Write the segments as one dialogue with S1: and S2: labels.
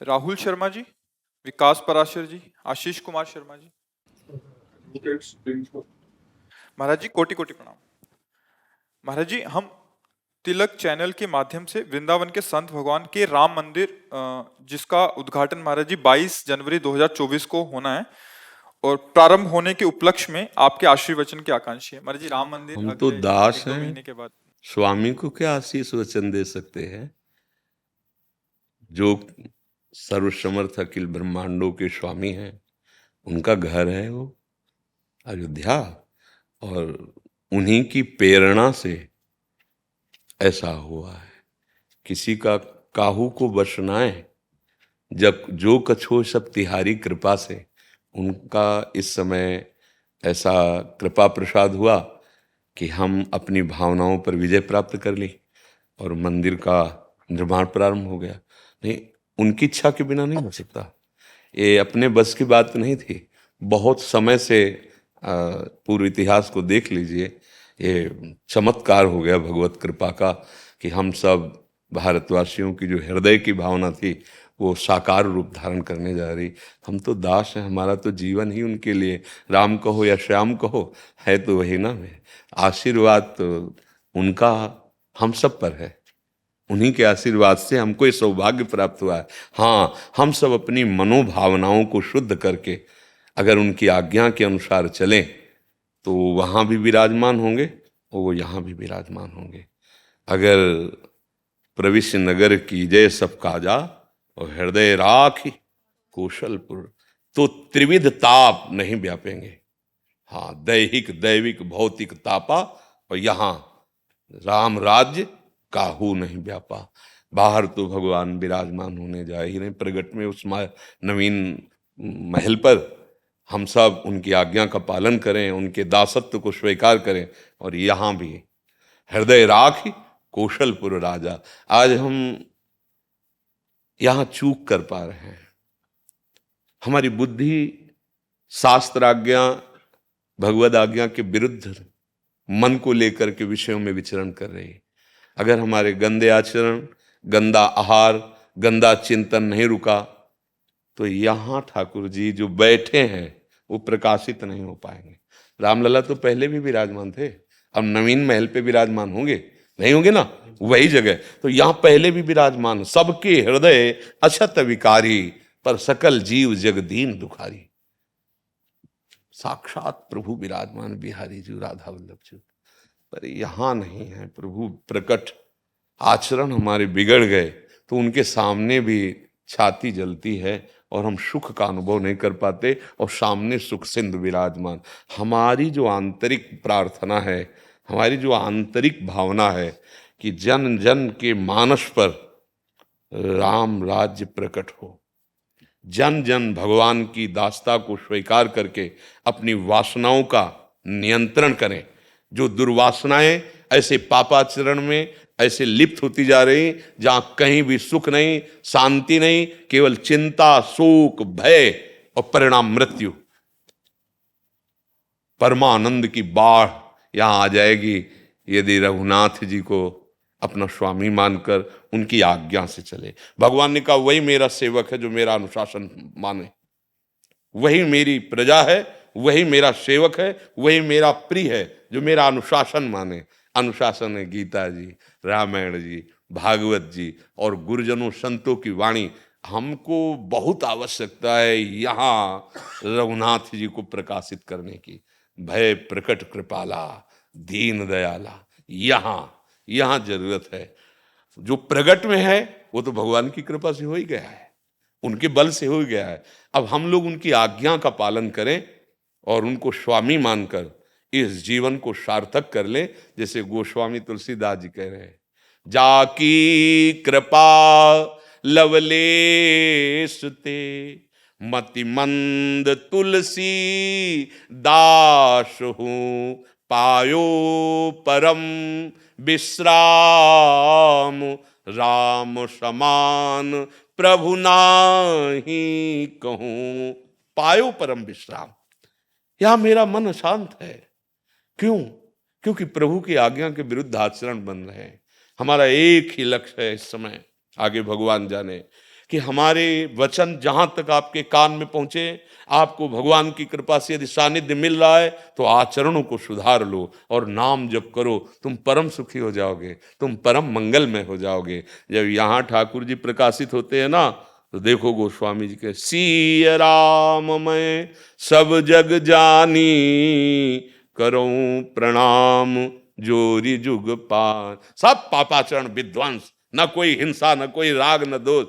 S1: राहुल शर्मा जी, विकास पराशर जी, आशीष कुमार शर्मा जी। महाराज जी कोटि कोटि प्रणाम। महाराज जी, हम तिलक चैनल के माध्यम से वृंदावन के संत भगवान के राम मंदिर जिसका उद्घाटन महाराज जी 22 जनवरी 2024 को होना है और प्रारंभ होने के उपलक्ष्य में आपके आशीर्वचन की आकांक्षी है। महाराज जी, राम मंदिर
S2: हम तो
S1: अगले
S2: दास
S1: 1-2
S2: हैं,
S1: महीने के बाद।
S2: स्वामी को क्या आशीष वचन दे सकते हैं? जो सर्वसमर्थ अखिल ब्रह्मांडों के स्वामी हैं, उनका घर है वो अयोध्या, और उन्हीं की प्रेरणा से ऐसा हुआ है। किसी का काहू को बसनाए, जब जो कछो सब तिहारी कृपा से, उनका इस समय ऐसा कृपा प्रसाद हुआ कि हम अपनी भावनाओं पर विजय प्राप्त कर ली और मंदिर का निर्माण प्रारंभ हो गया। नहीं, उनकी इच्छा के बिना नहीं हो सकता। ये अपने बस की बात नहीं थी। बहुत समय से पूर्व इतिहास को देख लीजिए, ये चमत्कार हो गया भगवत कृपा का कि हम सब भारतवासियों की जो हृदय की भावना थी वो साकार रूप धारण करने जा रही। हम तो दास हैं, हमारा तो जीवन ही उनके लिए, राम कहो या श्याम कहो, है तो वही ना है। आशीर्वाद तो उनका हम सब पर है, उन्हीं के आशीर्वाद से हमको ये सौभाग्य प्राप्त हुआ है। हाँ, हम सब अपनी मनोभावनाओं को शुद्ध करके अगर उनकी आज्ञा के अनुसार चलें तो वहाँ भी विराजमान होंगे और वो यहाँ भी विराजमान होंगे। अगर प्रविश्य नगर की जय सब काजा और हृदय राखी कौशलपुर, तो त्रिविध ताप नहीं व्यापेंगे। हाँ, दैहिक दैविक भौतिक तापा, और यहाँ राम राज्य काहू नहीं व्यापा। बाहर तो भगवान विराजमान होने जा ही नहीं, प्रगट में उस नवीन महल पर हम सब उनकी आज्ञा का पालन करें, उनके दासत्व को स्वीकार करें। और यहाँ भी हृदय राख कौशलपुर राजा। आज हम यहाँ चूक कर पा रहे हैं, हमारी बुद्धि शास्त्र आज्ञा भगवद आज्ञा के विरुद्ध मन को लेकर के विषयों में विचरण कर रही है। अगर हमारे गंदे आचरण, गंदा आहार, गंदा चिंतन नहीं रुका तो यहाँ ठाकुर जी जो बैठे हैं वो प्रकाशित नहीं हो पाएंगे। रामलला तो पहले भी विराजमान थे, अब नवीन महल पे विराजमान होंगे नहीं होंगे ना, वही जगह। तो यहाँ पहले भी विराजमान, सबके हृदय अछत विकारी, पर सकल जीव जगदीन दुखारी। साक्षात प्रभु विराजमान बिहारी जी राधा वल्लभ जी, पर यहाँ नहीं है प्रभु प्रकट। आचरण हमारे बिगड़ गए तो उनके सामने भी छाती जलती है और हम सुख का अनुभव नहीं कर पाते, और सामने सुख सिंधु विराजमान। हमारी जो आंतरिक प्रार्थना है, हमारी जो आंतरिक भावना है कि जन जन के मानस पर राम राज्य प्रकट हो, जन जन भगवान की दास्ता को स्वीकार करके अपनी वासनाओं का नियंत्रण करें। जो दुर्वासनाएं ऐसे पापाचरण में ऐसे लिप्त होती जा रही, जहां कहीं भी सुख नहीं, शांति नहीं, केवल चिंता, शोक, भय और परिणाम मृत्यु। परमानंद की बाढ़ यहां आ जाएगी यदि रघुनाथ जी को अपना स्वामी मानकर उनकी आज्ञा से चले। भगवान ने कहा वही मेरा सेवक है जो मेरा अनुशासन माने, वही मेरी प्रजा है, वही मेरा सेवक है, वही मेरा प्रिय है जो मेरा अनुशासन माने। अनुशासन है गीता जी, रामायण जी, भागवत जी और गुरुजनों संतों की वाणी। हमको बहुत आवश्यकता है यहाँ रघुनाथ जी को प्रकाशित करने की। भय प्रकट कृपाला दीन दयाला, यहाँ यहाँ जरूरत है। जो प्रगट में है वो तो भगवान की कृपा से हो ही गया है, उनके बल से हो गया है। अब हम लोग उनकी आज्ञा का पालन करें और उनको स्वामी मानकर इस जीवन को सार्थक कर लें। जैसे गोस्वामी तुलसीदास जी कह रहे हैं, जाकी कृपा लवलेश ते मति मंद तुलसी दास हूं, पायो परम विश्राम, राम समान प्रभु नाही कहूं। पायो परम विश्राम, यहां मेरा मन शांत है। क्यों? क्योंकि प्रभु की आज्ञा के विरुद्ध आचरण बन रहे हैं। हमारा एक ही लक्ष्य है इस समय, आगे भगवान जाने, कि हमारे वचन जहां तक आपके कान में पहुंचे, आपको भगवान की कृपा से यदि सानिध्य मिल रहा है तो आचरणों को सुधार लो और नाम जप करो, तुम परम सुखी हो जाओगे, तुम परम मंगलमय हो जाओगे। जब यहाँ ठाकुर जी प्रकाशित होते हैं ना, तो देखो गोस्वामी जी के सिय राम मैं सब जग जानी, करूं प्रणाम जोरी जुग पान। सब पापाचरण विध्वंस, न कोई हिंसा, न कोई राग, न दोष।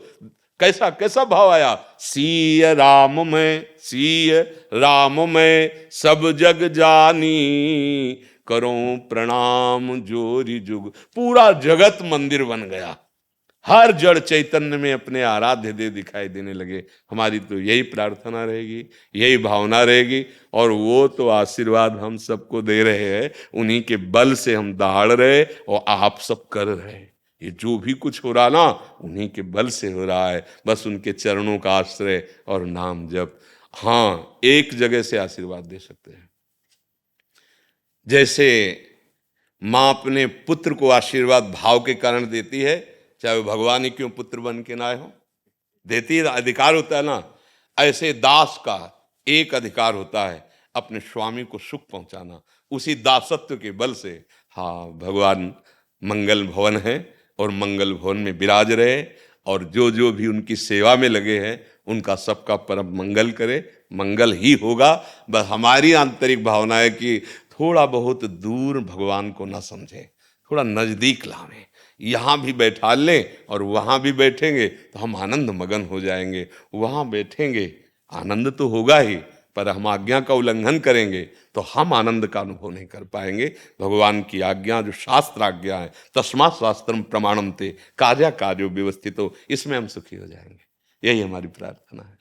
S2: कैसा कैसा भाव आया, सिय राम मैं सब जग जानी, करूं प्रणाम जोरी जुग। पूरा जगत मंदिर बन गया, हर जड़ चैतन्य में अपने आराध्य देव दिखाई देने लगे। हमारी तो यही प्रार्थना रहेगी, यही भावना रहेगी, और वो तो आशीर्वाद हम सबको दे रहे हैं, उन्हीं के बल से हम दहाड़ रहे और आप सब कर रहे हैं। ये जो भी कुछ हो रहा ना, उन्हीं के बल से हो रहा है, बस उनके चरणों का आश्रय और नाम जप। हाँ, एक जगह से आशीर्वाद दे सकते हैं, जैसे माँ अपने पुत्र को आशीर्वाद भाव के कारण देती है, चाहे वो भगवान ही क्यों पुत्र बन के ना आए हो, देती है, अधिकार होता है ना। ऐसे दास का एक अधिकार होता है, अपने स्वामी को सुख पहुंचाना, उसी दासत्व के बल से। हाँ, भगवान मंगल भवन है और मंगल भवन में विराज रहे, और जो जो भी उनकी सेवा में लगे हैं उनका सबका परम मंगल करे, मंगल ही होगा। बस हमारी आंतरिक भावना है कि थोड़ा बहुत दूर भगवान को ना समझें, थोड़ा नजदीक लावें, यहाँ भी बैठा लें और वहाँ भी बैठेंगे तो हम आनंद मगन हो जाएंगे। वहाँ बैठेंगे आनंद तो होगा ही, पर हम आज्ञा का उल्लंघन करेंगे तो हम आनंद का अनुभव नहीं कर पाएंगे। भगवान की आज्ञा जो शास्त्र आज्ञा है, तस्मात् शास्त्रम प्रमाणम ते कार्या कार्यो व्यवस्थितो, इसमें हम सुखी हो जाएंगे। यही हमारी प्रार्थना है।